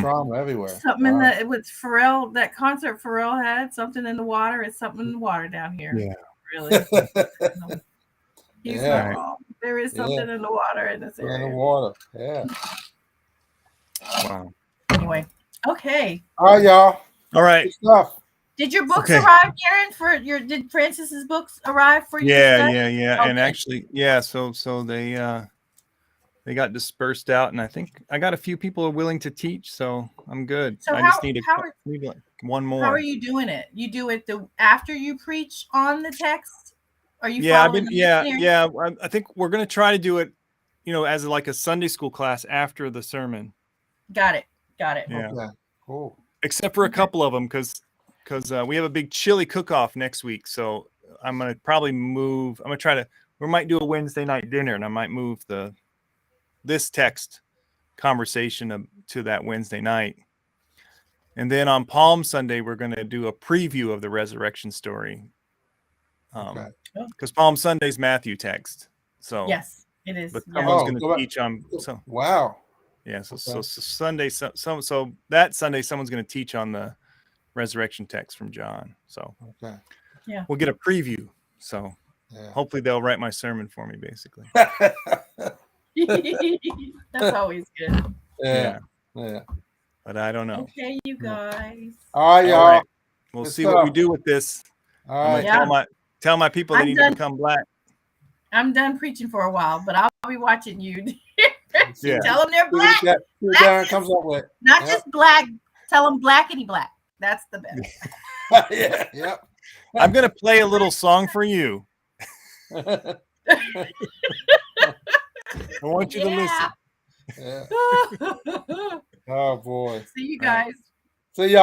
Trauma everywhere. Something with Pharrell, that concert Pharrell had, something in the water. It's something in the water down here. Yeah. Really. He's not wrong. There is something in the water in this area. In the water. Yeah. Wow. Anyway. Okay. All right, y'all. All right. Good stuff. Did your books arrive, Karen? Did Francis's books arrive for you? Yeah. Okay. And actually, so they got dispersed out, and I think I got a few people are willing to teach, so I'm good. So I just need one more. How are you doing it? You do it after you preach on the text? Are you? I think we're gonna try to do it, as like a Sunday school class after the sermon. Got it. Yeah. Okay. Cool. Except for a couple of them, because we have a big chili cook-off next week, so I'm gonna probably move. We might do a Wednesday night dinner, and I might move this text conversation to that Wednesday night. And then on Palm Sunday, we're going to do a preview of the resurrection story. Because Palm Sunday's Matthew text. So yes, it is. But someone's going to teach on. Wow. Yeah. So Okay. Sunday, so that Sunday, someone's going to teach on the resurrection text from John. So Okay. we'll get a preview. So Yeah. hopefully they'll write my sermon for me, basically. That's always good. Yeah. Yeah. But I don't know. Okay, you guys. All right, y'all. All right. We'll Good see what we stuff. do with this. All I'm right. going to Yeah. tell my people they I'm need done. to become black. I'm done preaching for a while, but I'll be watching you. Yeah. Tell them they're See what black. Darren comes up with. Not Yep. just black. Tell them blackity black. That's the best. Yeah. Yep. I'm going to play a little song for you. I want you to listen. Yeah. Oh boy. See you guys. See y'all.